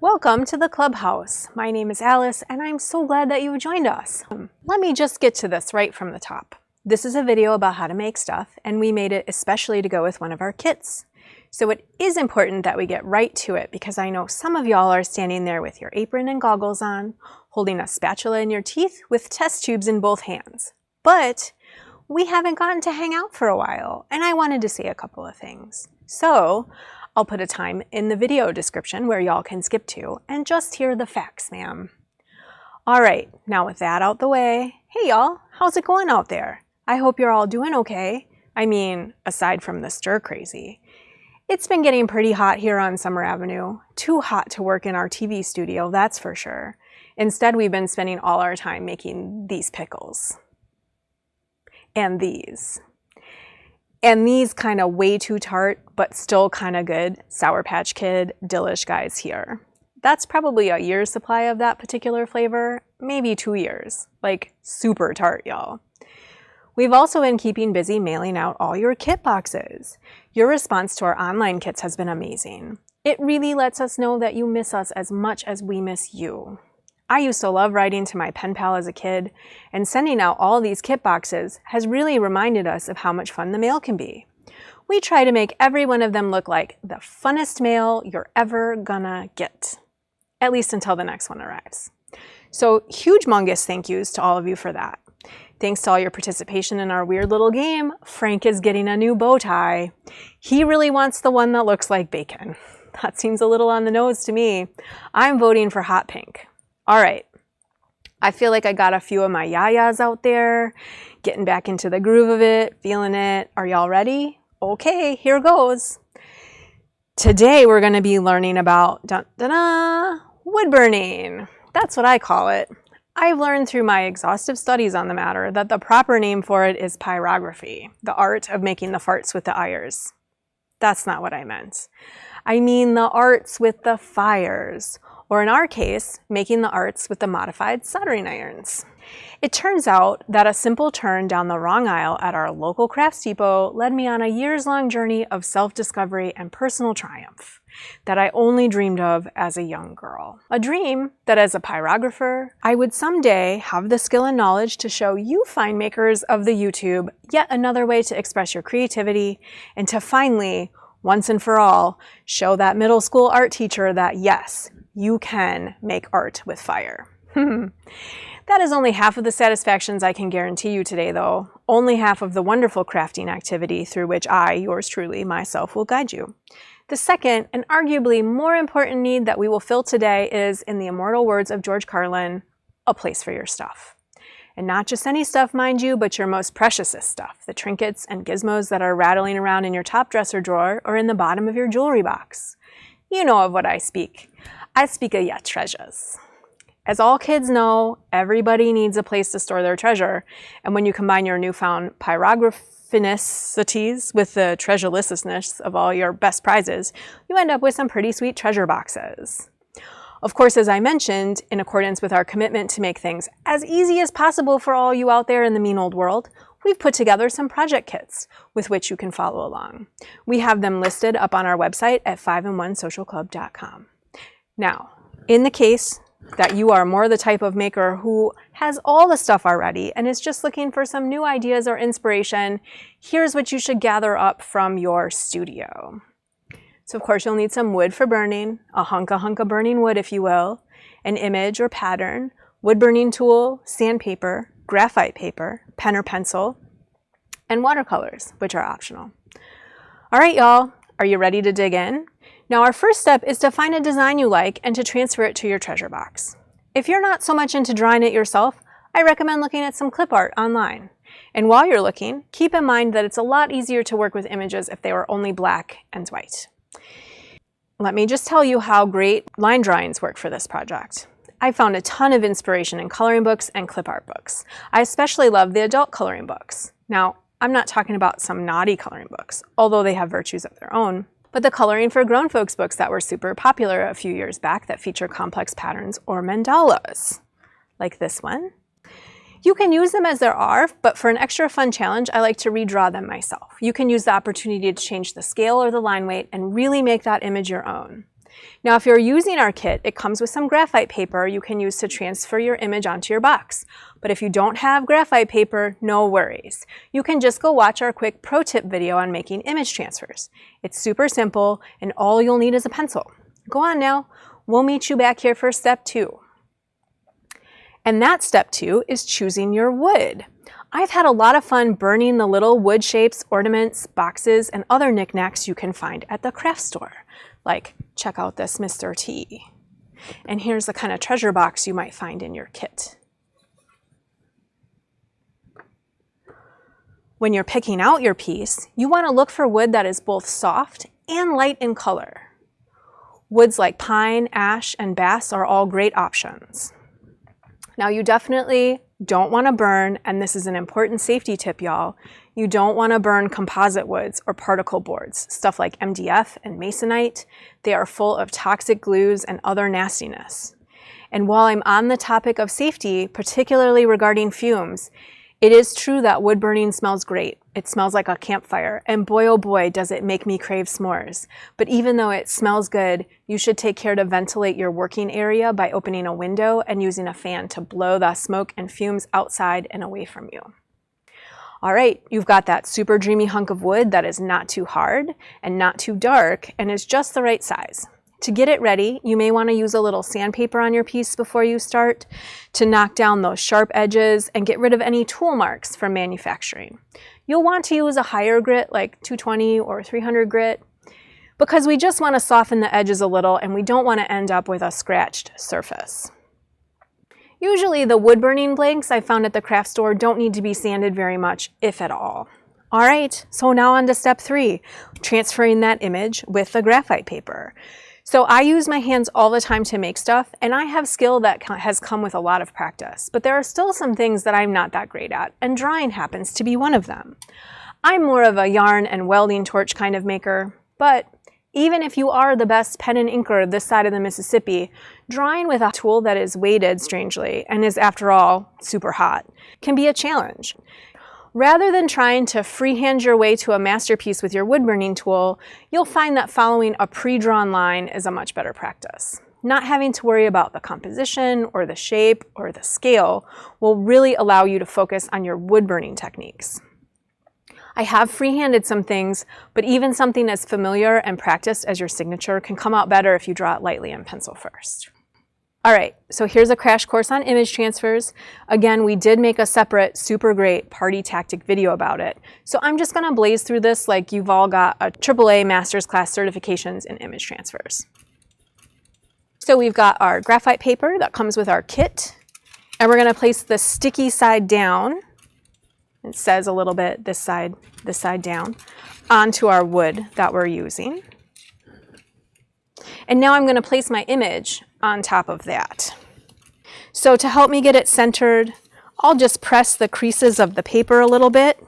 Welcome to the clubhouse. My name is Alice and I'm so glad that you've joined us. Let me just get to this right from the top. This is a video about how to make stuff and we made it especially to go with one of our kits. So it is important that we get right to it because I know some of y'all are standing there with your apron and goggles on, holding a spatula in your teeth with test tubes in both hands. But we haven't gotten to hang out for a while and I wanted to say a couple of things. So I'll put a time in the video description where y'all can skip to and just hear the facts, ma'am. All right, now with that out the way, hey y'all, how's it going out there? I hope you're all doing okay. I mean, aside from the stir crazy. It's been getting pretty hot here on Summer Avenue. Too hot to work in our TV studio, that's for sure. Instead, we've been spending all our time making these pickles. And these. And these kind of way too tart, but still kind of good Sour Patch Kid Delish guys here. That's probably a year's supply of that particular flavor, maybe 2 years. Like super tart, y'all. We've also been keeping busy mailing out all your kit boxes. Your response to our online kits has been amazing. It really lets us know that you miss us as much as we miss you. I used to love writing to my pen pal as a kid, and sending out all these kit boxes has really reminded us of how much fun the mail can be. We try to make every one of them look like the funnest mail you're ever gonna get. At least until the next one arrives. So huge humongous thank yous to all of you for that. Thanks to all your participation in our weird little game, Frank is getting a new bow tie. He really wants the one that looks like bacon. That seems a little on the nose to me. I'm voting for hot pink. All right, I feel like I got a few of my yayas out there, getting back into the groove of it, feeling it. Are y'all ready? Okay, here goes. Today we're gonna be learning about wood burning. That's what I call it. I've learned through my exhaustive studies on the matter that the proper name for it is pyrography, the art of making the farts with the iron. That's not what I meant. I mean the arts with the fires. Or in our case, making the arts with the modified soldering irons. It turns out that a simple turn down the wrong aisle at our local crafts depot led me on a years-long journey of self-discovery and personal triumph that I only dreamed of as a young girl. A dream that as a pyrographer, I would someday have the skill and knowledge to show you fine makers of the YouTube yet another way to express your creativity and to finally, once and for all, show that middle school art teacher that yes, you can make art with fire. That is only half of the satisfactions I can guarantee you today, though. Only half of the wonderful crafting activity through which I, yours truly, myself, will guide you. The second, and arguably more important need that we will fill today is, in the immortal words of George Carlin, a place for your stuff. And not just any stuff, mind you, but your most preciousest stuff, the trinkets and gizmos that are rattling around in your top dresser drawer or in the bottom of your jewelry box. You know of what I speak. I speak of your treasures. As all kids know, everybody needs a place to store their treasure, and when you combine your newfound pyrographinicities with the treasurelessness of all your best prizes, you end up with some pretty sweet treasure boxes. Of course, as I mentioned, in accordance with our commitment to make things as easy as possible for all you out there in the mean old world, we've put together some project kits with which you can follow along. We have them listed up on our website at 5in1socialclub.com. Now, in the case that you are more the type of maker who has all the stuff already and is just looking for some new ideas or inspiration, here's what you should gather up from your studio. So of course you'll need some wood for burning, a hunk of burning wood if you will, an image or pattern, wood burning tool, sandpaper, graphite paper, pen or pencil, and watercolors, which are optional. All right, y'all, are you ready to dig in? Now our first step is to find a design you like and to transfer it to your treasure box. If you're not so much into drawing it yourself, I recommend looking at some clip art online. And while you're looking, keep in mind that it's a lot easier to work with images if they were only black and white. Let me just tell you how great line drawings work for this project. I found a ton of inspiration in coloring books and clip art books. I especially love the adult coloring books. Now, I'm not talking about some naughty coloring books, although they have virtues of their own, but the coloring for grown folks books that were super popular a few years back that feature complex patterns or mandalas, like this one. You can use them as there are, but for an extra fun challenge, I like to redraw them myself. You can use the opportunity to change the scale or the line weight and really make that image your own. Now, if you're using our kit, it comes with some graphite paper you can use to transfer your image onto your box. But if you don't have graphite paper, no worries. You can just go watch our quick pro tip video on making image transfers. It's super simple, and all you'll need is a pencil. Go on now, we'll meet you back here for step 2. And that step 2 is choosing your wood. I've had a lot of fun burning the little wood shapes, ornaments, boxes, and other knickknacks you can find at the craft store. Like, check out this Mr. T. And here's the kind of treasure box you might find in your kit. When you're picking out your piece, you want to look for wood that is both soft and light in color. Woods like pine, ash, and bass are all great options. Now, you definitely don't want to burn, and this is an important safety tip, y'all. You don't want to burn composite woods or particle boards, stuff like MDF and masonite. They are full of toxic glues and other nastiness. And while I'm on the topic of safety, particularly regarding fumes, it is true that wood burning smells great. It smells like a campfire, and boy oh boy does it make me crave s'mores. But even though it smells good, you should take care to ventilate your working area by opening a window and using a fan to blow the smoke and fumes outside and away from you. All right, you've got that super dreamy hunk of wood that is not too hard and not too dark and is just the right size. To get it ready, you may want to use a little sandpaper on your piece before you start to knock down those sharp edges and get rid of any tool marks from manufacturing. You'll want to use a higher grit like 220 or 300 grit because we just want to soften the edges a little and we don't want to end up with a scratched surface. Usually the wood burning blanks I found at the craft store don't need to be sanded very much, if at all. All right, so now on to step 3, transferring that image with the graphite paper. So I use my hands all the time to make stuff, and I have skill that has come with a lot of practice, but there are still some things that I'm not that great at, and drawing happens to be one of them. I'm more of a yarn and welding torch kind of maker, but even if you are the best pen and inker this side of the Mississippi, drawing with a tool that is weighted strangely, and is after all super hot, can be a challenge. Rather than trying to freehand your way to a masterpiece with your wood burning tool, you'll find that following a pre-drawn line is a much better practice. Not having to worry about the composition or the shape or the scale will really allow you to focus on your wood burning techniques. I have freehanded some things, but even something as familiar and practiced as your signature can come out better if you draw it lightly in pencil first. All right, so here's a crash course on image transfers. Again, we did make a separate super great party tactic video about it. So I'm just gonna blaze through this like you've all got a AAA master's class certifications in image transfers. So we've got our graphite paper that comes with our kit, and we're gonna place the sticky side down. It says a little bit this side down, onto our wood that we're using. And now I'm going to place my image on top of that. So to help me get it centered, I'll just press the creases of the paper a little bit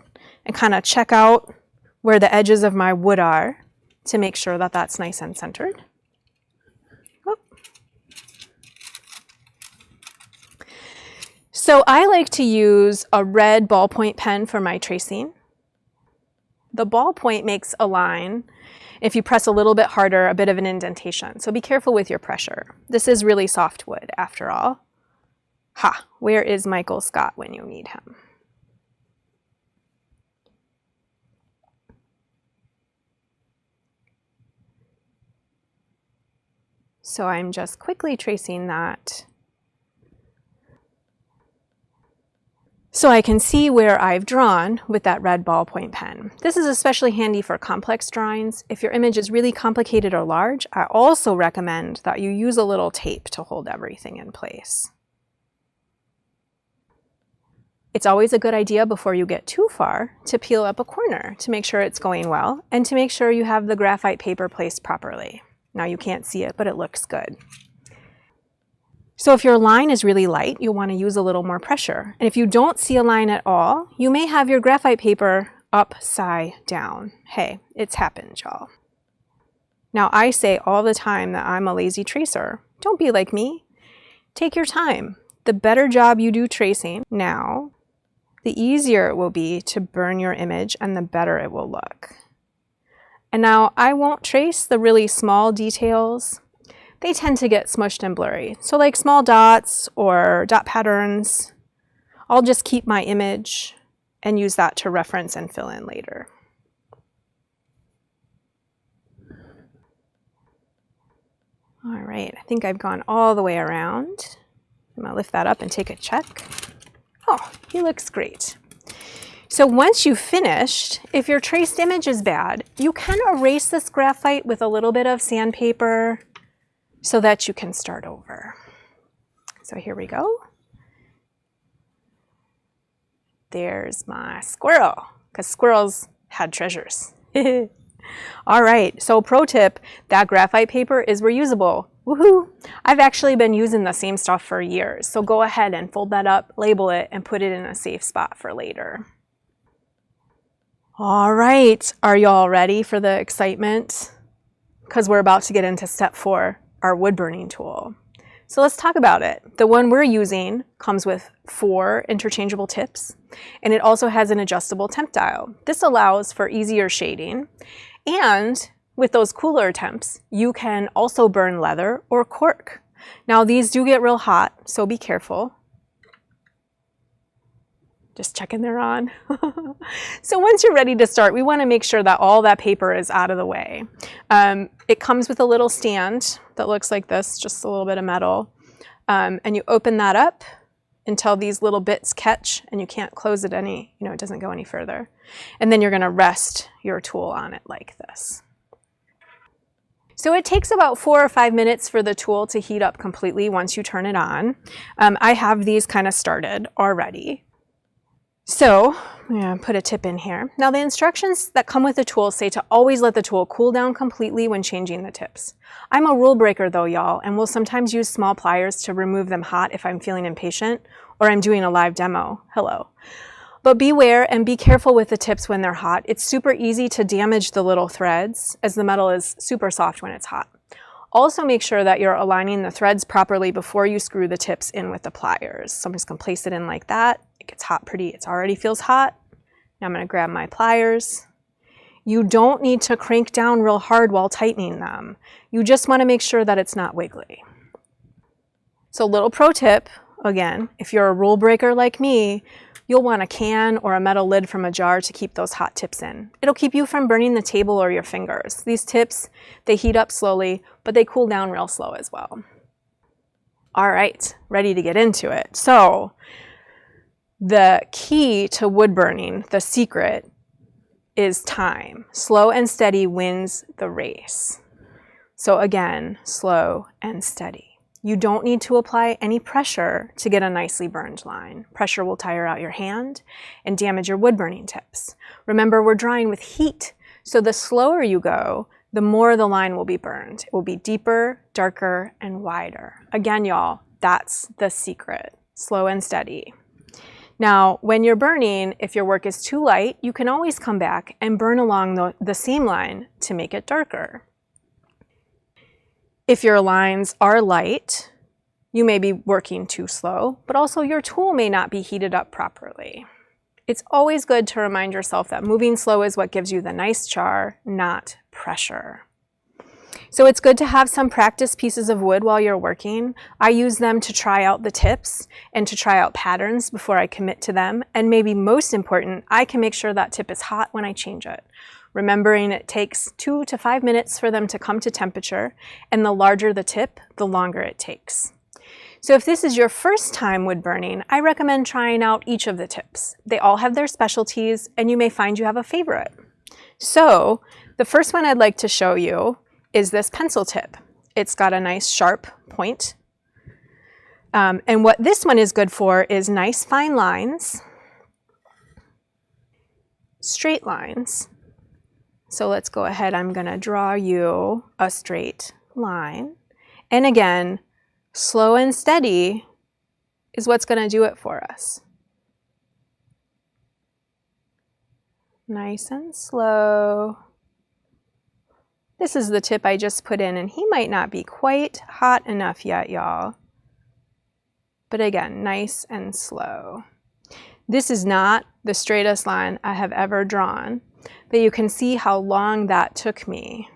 and kind of check out where the edges of my wood are to make sure that that's nice and centered. Oh. So I like to use a red ballpoint pen for my tracing. The ballpoint makes a line, if you press a little bit harder, a bit of an indentation. So be careful with your pressure. This is really soft wood after all. Ha, where is Michael Scott when you need him? So I'm just quickly tracing that so I can see where I've drawn with that red ballpoint pen. This is especially handy for complex drawings. If your image is really complicated or large, I also recommend that you use a little tape to hold everything in place. It's always a good idea before you get too far to peel up a corner to make sure it's going well and to make sure you have the graphite paper placed properly. Now you can't see it, but it looks good. So if your line is really light, you'll want to use a little more pressure. And if you don't see a line at all, you may have your graphite paper upside down. Hey, it's happened, y'all. Now I say all the time that I'm a lazy tracer. Don't be like me. Take your time. The better job you do tracing now, the easier it will be to burn your image and the better it will look. And now I won't trace the really small details they tend to get smushed and blurry. So like small dots or dot patterns, I'll just keep my image and use that to reference and fill in later. All right, I think I've gone all the way around. I'm gonna lift that up and take a check. Oh, he looks great. So once you've finished, if your traced image is bad, you can erase this graphite with a little bit of sandpaper so that you can start over. So here we go. There's my squirrel, because squirrels had treasures. All right, so pro tip, that graphite paper is reusable. Woohoo! I've actually been using the same stuff for years, so go ahead and fold that up, label it, and put it in a safe spot for later. All right, are y'all ready for the excitement? Because we're about to get into step 4, our wood burning tool. So let's talk about it. The one we're using comes with 4 interchangeable tips, and it also has an adjustable temp dial. This allows for easier shading, and with those cooler temps, you can also burn leather or cork. Now these do get real hot, so be careful. Just checking they're on. So once you're ready to start, we want to make sure that all that paper is out of the way. It comes with a little stand that looks like this, just a little bit of metal. And you open that up until these little bits catch and you can't close it it doesn't go any further. And then you're going to rest your tool on it like this. So it takes about 4 or 5 minutes for the tool to heat up completely once you turn it on. I have these kind of started already. So I'm going to put a tip in here. Now the instructions that come with the tool say to always let the tool cool down completely when changing the tips. I'm a rule breaker though, y'all, and will sometimes use small pliers to remove them hot if I'm feeling impatient or I'm doing a live demo. Hello. But beware and be careful with the tips when they're hot. It's super easy to damage the little threads as the metal is super soft when it's hot. Also make sure that you're aligning the threads properly before you screw the tips in with the pliers. So I'm just going to place it in like that. It gets hot it already feels hot. Now I'm going to grab my pliers. You don't need to crank down real hard while tightening them. You just want to make sure that it's not wiggly. So little pro tip, again, if you're a rule breaker like me, you'll want a can or a metal lid from a jar to keep those hot tips in. It'll keep you from burning the table or your fingers. These tips, they heat up slowly, but they cool down real slow as well. All right, ready to get into it. So the key to wood burning, the secret, is time. Slow and steady wins the race. So again, slow and steady. You don't need to apply any pressure to get a nicely burned line. Pressure will tire out your hand and damage your wood burning tips. Remember, we're drawing with heat, so the slower you go, the more the line will be burned. It will be deeper, darker, and wider. Again, y'all, that's the secret. Slow and steady. Now, when you're burning, if your work is too light, you can always come back and burn along the seam line to make it darker. If your lines are light, you may be working too slow, but also your tool may not be heated up properly. It's always good to remind yourself that moving slow is what gives you the nice char, not pressure. So it's good to have some practice pieces of wood while you're working. I use them to try out the tips and to try out patterns before I commit to them. And maybe most important, I can make sure that tip is hot when I change it. Remembering it takes 2 to 5 minutes for them to come to temperature, and the larger the tip, the longer it takes. So if this is your first time wood burning, I recommend trying out each of the tips. They all have their specialties, and you may find you have a favorite. So the first one I'd like to show you is this pencil tip. It's got a nice sharp point. And what this one is good for is nice fine lines, straight lines. So let's go ahead, I'm gonna draw you a straight line. And again, slow and steady is what's gonna do it for us. Nice and slow. This is the tip I just put in, and he might not be quite hot enough yet, y'all. But again, nice and slow. This is not the straightest line I have ever drawn, but you can see how long that took me.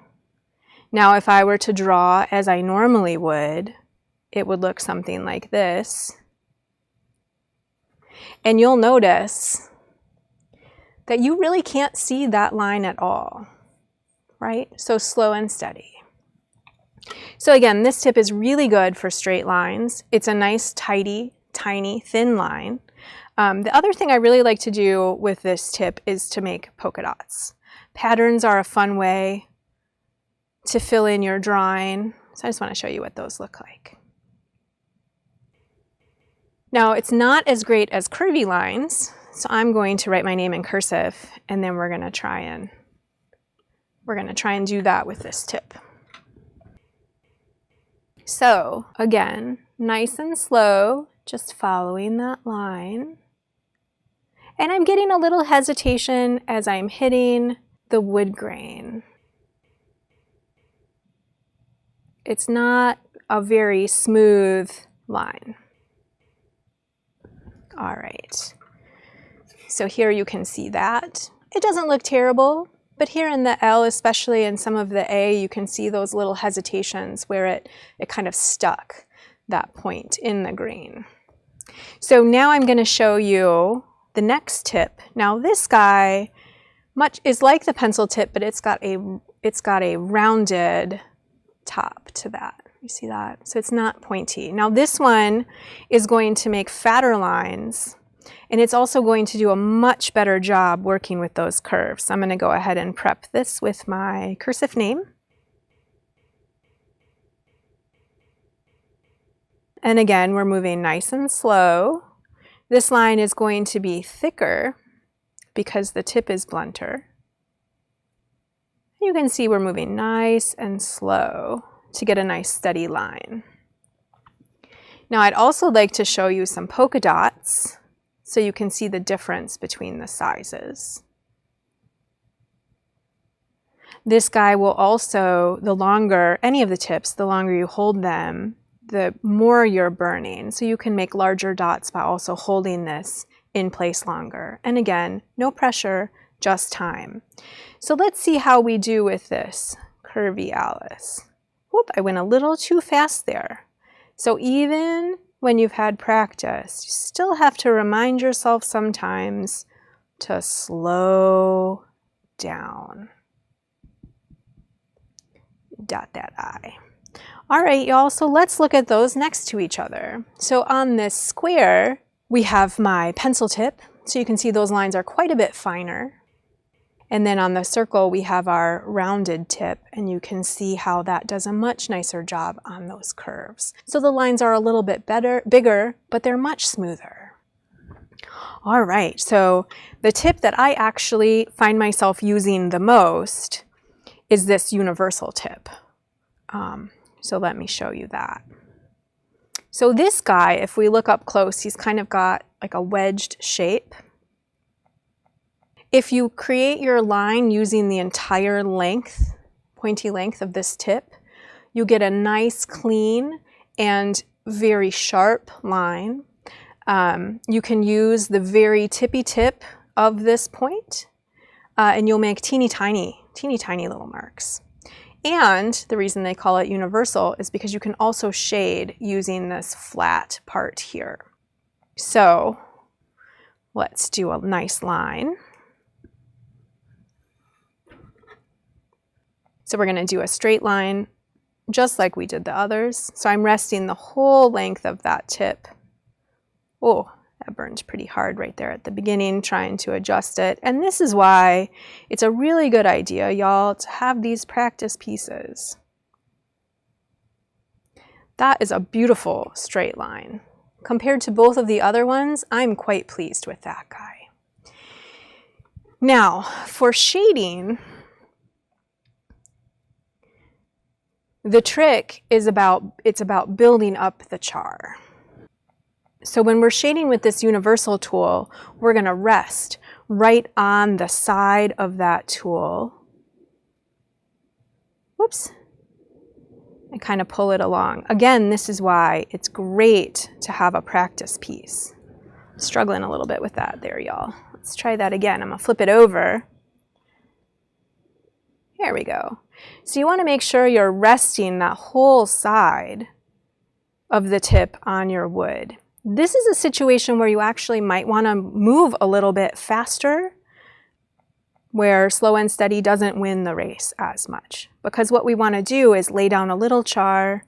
Now, if I were to draw as I normally would, it would look something like this. And you'll notice that you really can't see that line at all, right? So slow and steady. So again, this tip is really good for straight lines. It's a nice, tidy, tiny, thin line. The other thing I really like to do with this tip is to make polka dots. Patterns are a fun way to fill in your drawing. So I just want to show you what those look like. Now, it's not as great as curvy lines, so I'm going to write my name in cursive, and then we're going to try and do that with this tip. So again, nice and slow, just following that line. And I'm getting a little hesitation as I'm hitting the wood grain. It's not a very smooth line. All right, so here you can see that. It doesn't look terrible, but here in the L, especially in some of the A, you can see those little hesitations where it kind of stuck that point in the grain. So now I'm going to show you the next tip. Now this guy is like the pencil tip, but it's got a rounded top to that. You see that? So it's not pointy. Now this one is going to make fatter lines, and it's also going to do a much better job working with those curves. So I'm going to go ahead and prep this with my cursive name. And again, we're moving nice and slow. This line is going to be thicker because the tip is blunter. You can see we're moving nice and slow to get a nice steady line. Now I'd also like to show you some polka dots so you can see the difference between the sizes. This guy will also, the longer, any of the tips, the longer you hold them, the more you're burning. So you can make larger dots by also holding this in place longer. And again, no pressure, just time. So let's see how we do with this curvy Alice. Whoop, I went a little too fast there. So even when you've had practice, you still have to remind yourself sometimes to slow down. Dot that I. All right, y'all, so let's look at those next to each other. So on this square, we have my pencil tip. So you can see those lines are quite a bit finer. And then on the circle, we have our rounded tip, and you can see how that does a much nicer job on those curves. So the lines are a little bit bigger, but they're much smoother. All right, so the tip that I actually find myself using the most is this universal tip. So let me show you that. So this guy, if we look up close, he's kind of got like a wedged shape. If you create your line using the entire length, pointy length of this tip, you get a nice, clean, and very sharp line. You can use the very tippy tip of this point, and you'll make teeny tiny little marks. And the reason they call it universal is because you can also shade using this flat part here. So let's do a nice line. So we're going to do a straight line just like we did the others. So I'm resting the whole length of that tip. Oh, that burned pretty hard right there at the beginning, trying to adjust it. And this is why it's a really good idea, y'all, to have these practice pieces. That is a beautiful straight line. Compared to both of the other ones, I'm quite pleased with that guy. Now, for shading, the trick is about building up the char. So when we're shading with this universal tool, we're going to rest right on the side of that tool. Whoops. And kind of pull it along. Again, this is why it's great to have a practice piece. I'm struggling a little bit with that there, y'all. Let's try that again. I'm going to flip it over. There we go. So you want to make sure you're resting that whole side of the tip on your wood. This is a situation where you actually might want to move a little bit faster, where slow and steady doesn't win the race as much. Because what we want to do is lay down a little char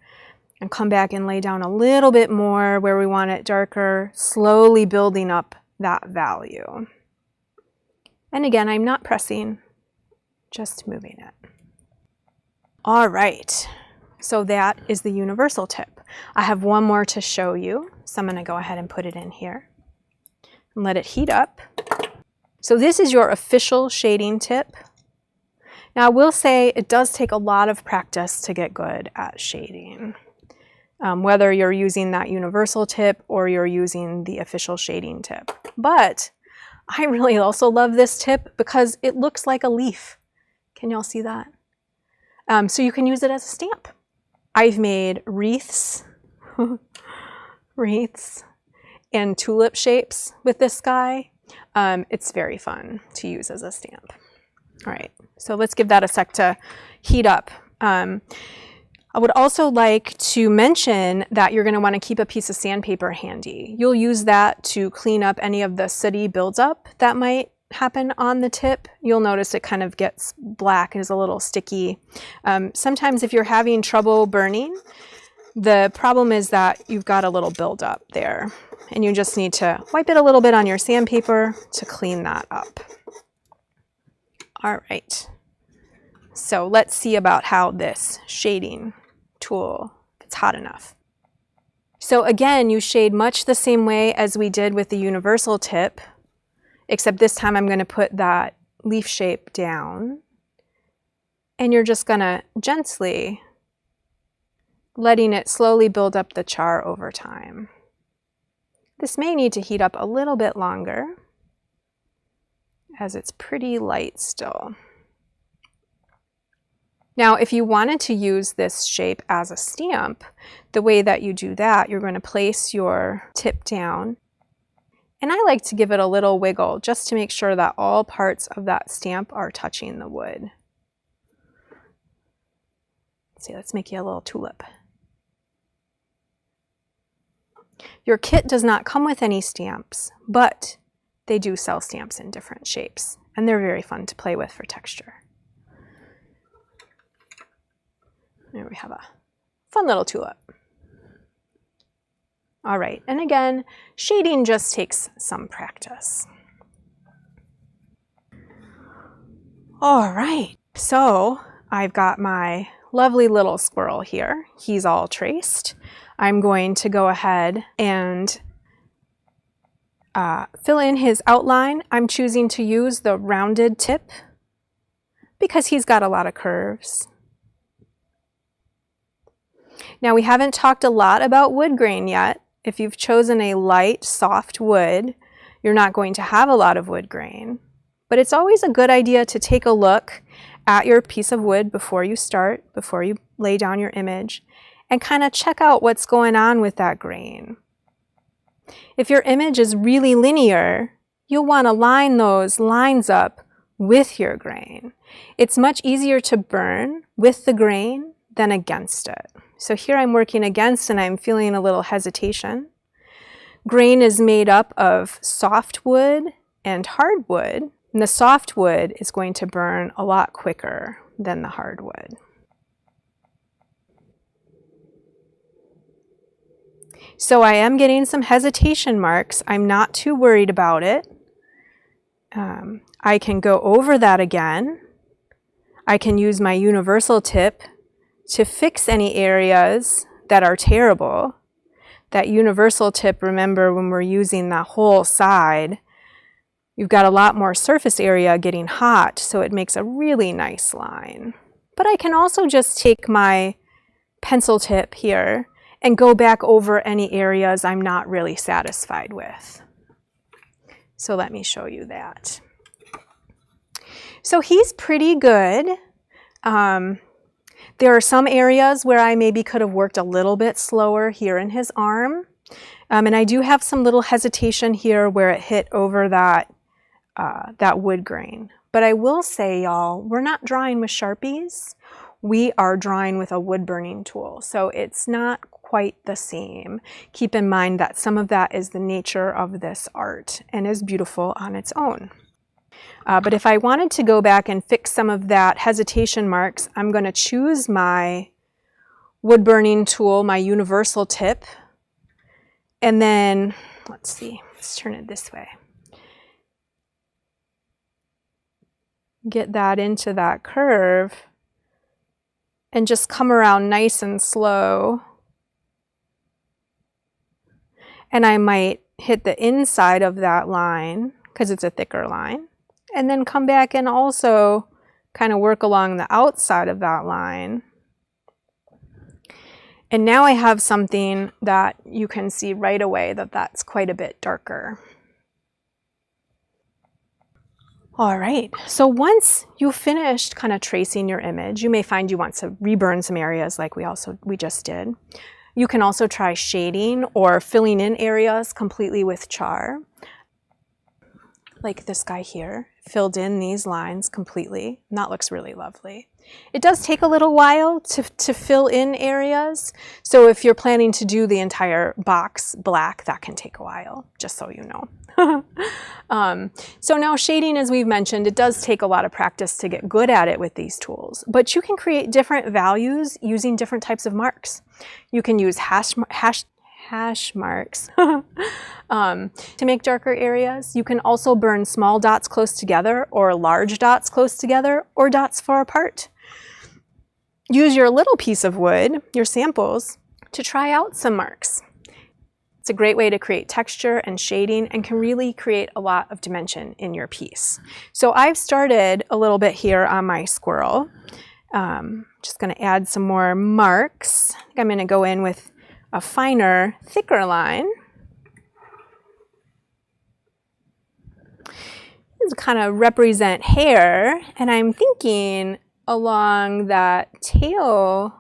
and come back and lay down a little bit more where we want it darker, slowly building up that value. And again, I'm not pressing, just moving it. All right, so that is the universal tip. I have one more to show you, so I'm going to go ahead and put it in here and let it heat up. So this is your official shading tip. Now I will say it does take a lot of practice to get good at shading, whether you're using that universal tip or you're using the official shading tip. But I really also love this tip because it looks like a leaf. Can y'all see that? So you can use it as a stamp. I've made wreaths, wreaths and tulip shapes with this guy. It's very fun to use as a stamp. All right, so let's give that a sec to heat up. I would also like to mention that you're going to want to keep a piece of sandpaper handy. You'll use that to clean up any of the sooty buildup that might happen on the tip. You'll notice it kind of gets black and is a little sticky. Sometimes if you're having trouble burning, the problem is that you've got a little buildup there, and you just need to wipe it a little bit on your sandpaper to clean that up. All right, so let's see about how this shading tool, if it's hot enough. So again, you shade much the same way as we did with the universal tip, except this time I'm going to put that leaf shape down, and you're just going to gently letting it slowly build up the char over time. This may need to heat up a little bit longer as it's pretty light still. Now, if you wanted to use this shape as a stamp, the way that you do that, you're going to place your tip down. And I like to give it a little wiggle just to make sure that all parts of that stamp are touching the wood. Let's see, let's make you a little tulip. Your kit does not come with any stamps, but they do sell stamps in different shapes, and they're very fun to play with for texture. There we have a fun little tulip. All right, and again, shading just takes some practice. All right, so I've got my lovely little squirrel here. He's all traced. I'm going to go ahead and fill in his outline. I'm choosing to use the rounded tip because he's got a lot of curves. Now, we haven't talked a lot about wood grain yet. If you've chosen a light, soft wood, you're not going to have a lot of wood grain. But it's always a good idea to take a look at your piece of wood before you start, before you lay down your image, and kind of check out what's going on with that grain. If your image is really linear, you'll want to line those lines up with your grain. It's much easier to burn with the grain than against it. So here I'm working against and I'm feeling a little hesitation. Grain is made up of soft wood and hardwood, and the soft wood is going to burn a lot quicker than the hardwood. So I am getting some hesitation marks. I'm not too worried about it. I can go over that again. I can use my universal tip to fix any areas that are terrible. That universal tip, remember, when we're using that whole side, you've got a lot more surface area getting hot, so it makes a really nice line. But I can also just take my pencil tip here and go back over any areas I'm not really satisfied with. So let me show you that. So he's pretty good. There are some areas where I maybe could have worked a little bit slower here in his arm. And I do have some little hesitation here where it hit over that wood grain. But I will say, y'all, we're not drawing with Sharpies. we are drawing with a wood burning tool, so it's not quite the same. Keep in mind that some of that is the nature of this art and is beautiful on its own. But if I wanted to go back and fix some of that hesitation marks, I'm going to choose my wood burning tool, my universal tip, and then, let's see, let's turn it this way. Get that into that curve and just come around nice and slow. And I might hit the inside of that line because it's a thicker line, and then come back and also kind of work along the outside of that line. And now I have something that you can see right away that that's quite a bit darker. All right, so once you've finished kind of tracing your image, you may find you want to reburn some areas like we just did. You can also try shading or filling in areas completely with char. Like this guy here, filled in these lines completely, and that looks really lovely. It does take a little while to fill in areas, so if you're planning to do the entire box black, that can take a while, just so you know. So now shading, as we've mentioned, it does take a lot of practice to get good at it with these tools, but you can create different values using different types of marks. You can use hash marks to make darker areas. You can also burn small dots close together, or large dots close together, or dots far apart. Use your little piece of wood, your samples, to try out some marks. It's a great way to create texture and shading and can really create a lot of dimension in your piece. So I've started a little bit here on my squirrel. Just going to add some more marks. I think I'm going to go in with a finer, thicker line. This kind of represent hair, and I'm thinking along that tail,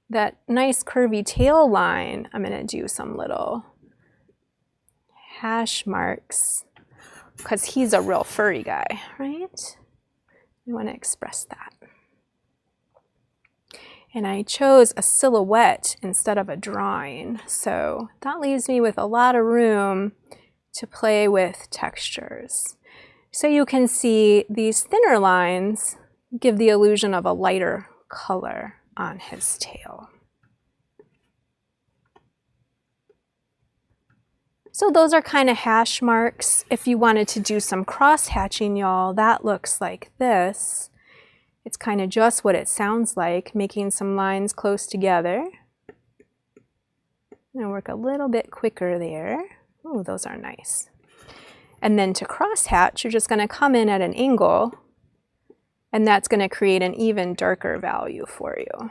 that nice curvy tail line, I'm going to do some little hash marks because he's a real furry guy, right? I want to express that. And I chose a silhouette instead of a drawing, so that leaves me with a lot of room to play with textures. So you can see these thinner lines give the illusion of a lighter color on his tail. So those are kind of hash marks. If you wanted to do some cross-hatching, y'all, that looks like this. It's kind of just what it sounds like, making some lines close together. I'm going to work a little bit quicker there. Oh, those are nice. And then to cross-hatch, you're just going to come in at an angle, and that's going to create an even darker value for you.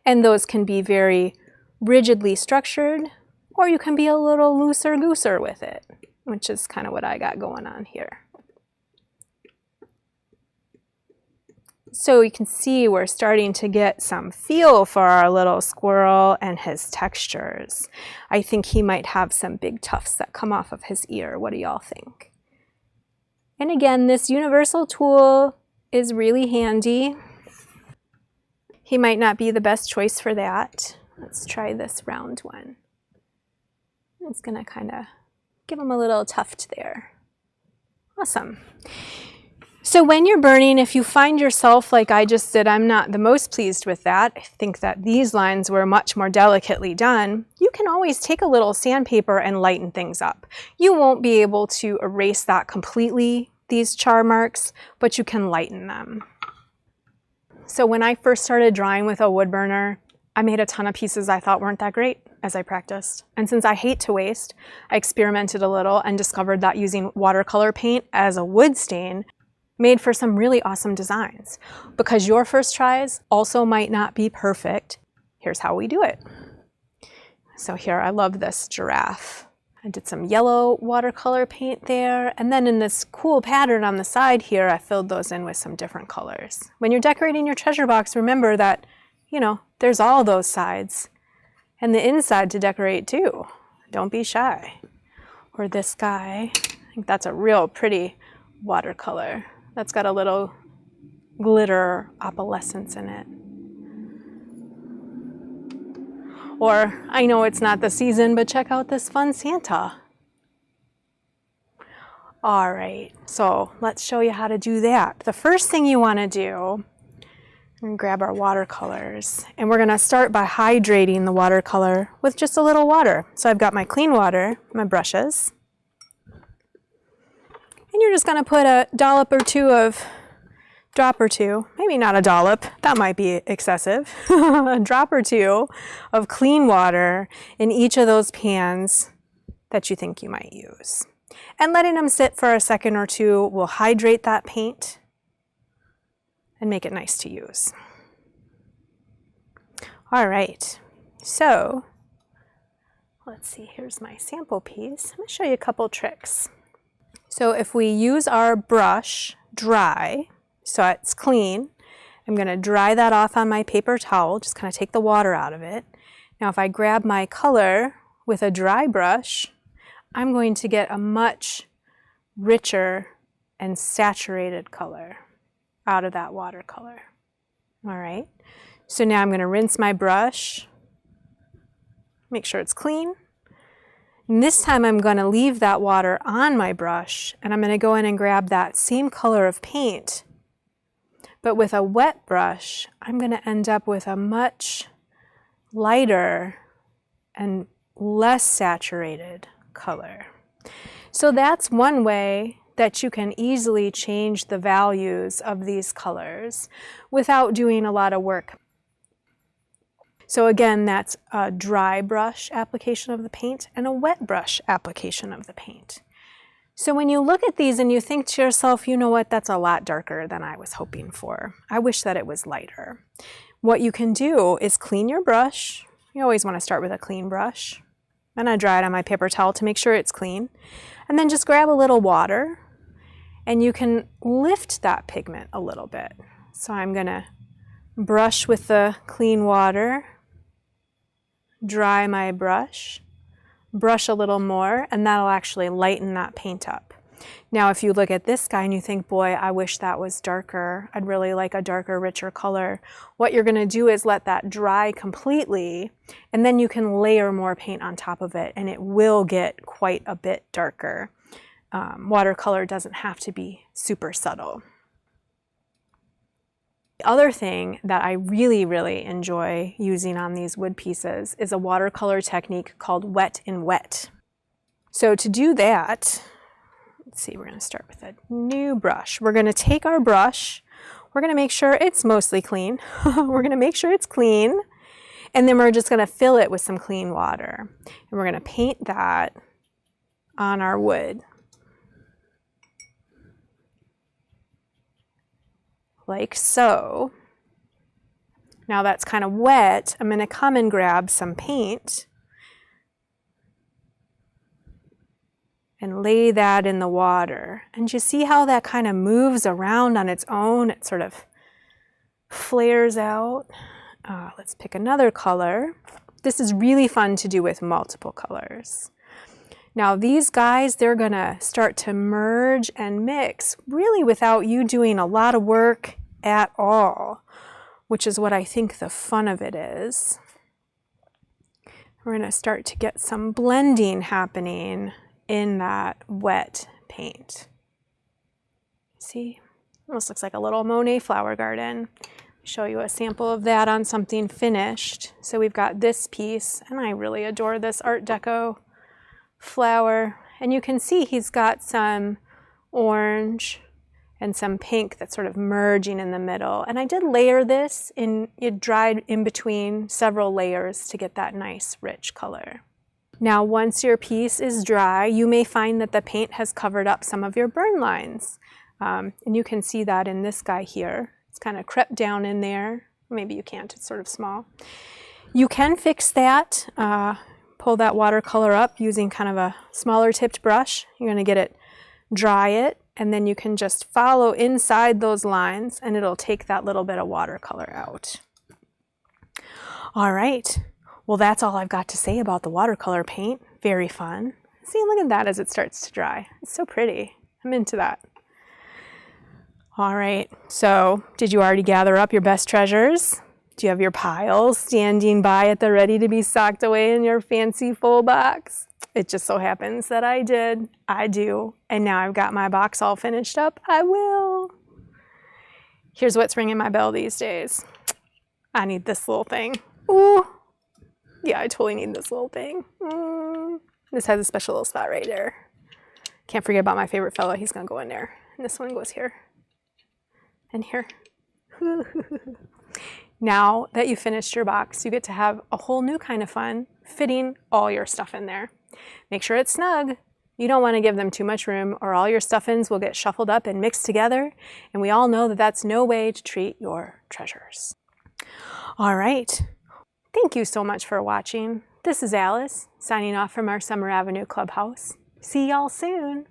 And those can be very rigidly structured, or you can be a little looser-gooser with it, which is kind of what I got going on here. So you can see we're starting to get some feel for our little squirrel and his textures. I think he might have some big tufts that come off of his ear. What do y'all think? And again, this universal tool is really handy. He might not be the best choice for that. Let's try this round one. It's going to kind of give him a little tuft there. Awesome. So when you're burning, if you find yourself like I just did, I'm not the most pleased with that. I think that these lines were much more delicately done. You can always take a little sandpaper and lighten things up. You won't be able to erase that completely, these char marks, but you can lighten them. So when I first started drawing with a wood burner, I made a ton of pieces I thought weren't that great as I practiced. And since I hate to waste, I experimented a little and discovered that using watercolor paint as a wood stain made for some really awesome designs. Because your first tries also might not be perfect, here's how we do it. So here, I love this giraffe. I did some yellow watercolor paint there, and then in this cool pattern on the side here, I filled those in with some different colors. When you're decorating your treasure box, remember that, you know, there's all those sides, and the inside to decorate too. Don't be shy. Or this guy, I think that's a real pretty watercolor. That's got a little glitter opalescence in it. Or, I know it's not the season, but check out this fun Santa. All right, so let's show you how to do that. The first thing you want to do, and grab our watercolors, and we're going to start by hydrating the watercolor with just a little water. So I've got my clean water, my brushes, and you're just going to put a drop or two, maybe not a dollop, that might be excessive, a drop or two of clean water in each of those pans that you think you might use. And letting them sit for a second or two will hydrate that paint and make it nice to use. All right, so let's see, here's my sample piece. I'm going to show you a couple tricks. So if we use our brush dry, so it's clean, I'm going to dry that off on my paper towel, just kind of take the water out of it. Now if I grab my color with a dry brush, I'm going to get a much richer and saturated color out of that watercolor. All right, so now I'm going to rinse my brush, make sure it's clean. And this time I'm going to leave that water on my brush, and I'm going to go in and grab that same color of paint. But with a wet brush, I'm going to end up with a much lighter and less saturated color. So that's one way that you can easily change the values of these colors without doing a lot of work. So again, that's a dry brush application of the paint and a wet brush application of the paint. So when you look at these and you think to yourself, you know what, that's a lot darker than I was hoping for. I wish that it was lighter. What you can do is clean your brush. You always want to start with a clean brush. Then I dry it on my paper towel to make sure it's clean. And then just grab a little water and you can lift that pigment a little bit. So I'm going to brush with the clean water, dry my brush, brush a little more, and that'll actually lighten that paint up. Now if you look at this guy and you think, boy, I wish that was darker, I'd really like a darker, richer color, what you're going to do is let that dry completely, and then you can layer more paint on top of it and it will get quite a bit darker. Watercolor doesn't have to be super subtle. The other thing that I really, really enjoy using on these wood pieces is a watercolor technique called wet in wet. So to do that, let's see, we're going to start with a new brush. We're going to take our brush, we're going to make sure it's mostly clean. We're going to make sure it's clean, and then we're just going to fill it with some clean water. And we're going to paint that on our wood. Like so. Now that's kind of wet. I'm going to come and grab some paint and lay that in the water. And you see how that kind of moves around on its own? It sort of flares out. Let's pick another color. This is really fun to do with multiple colors. Now these guys, they're going to start to merge and mix really without you doing a lot of work at all, which is what I think the fun of it is. We're going to start to get some blending happening in that wet paint. See? Almost looks like a little Monet flower garden. I'll show you a sample of that on something finished. So we've got this piece, and I really adore this Art Deco flower, and you can see he's got some orange and some pink that's sort of merging in the middle. And I did layer this in, it dried in between several layers to get that nice rich color. Now once your piece is dry, you may find that the paint has covered up some of your burn lines. And you can see that in this guy here. It's kind of crept down in there. Maybe you can't, it's sort of small. You can fix that. Pull that watercolor up using kind of a smaller tipped brush. You're going to get it, dry it, and then you can just follow inside those lines and it'll take that little bit of watercolor out. All right, well that's all I've got to say about the watercolor paint. Very fun. See, look at that as it starts to dry. It's so pretty. I'm into that. All right, so did you already gather up your best treasures? Do you have your piles standing by at the ready to be socked away in your fancy full box? It just so happens that I did. I do. And now I've got my box all finished up. I will. Here's what's ringing my bell these days. I need this little thing. Ooh. Yeah, I totally need this little thing. This has a special little spot right there. Can't forget about my favorite fellow. He's going to go in there. And this one goes here. And here. Now that you've finished your box, you get to have a whole new kind of fun fitting all your stuff in there. Make sure it's snug. You don't want to give them too much room or all your stuffings will get shuffled up and mixed together. And we all know that that's no way to treat your treasures. All right. Thank you so much for watching. This is Alice, signing off from our Summer Avenue Clubhouse. See y'all soon.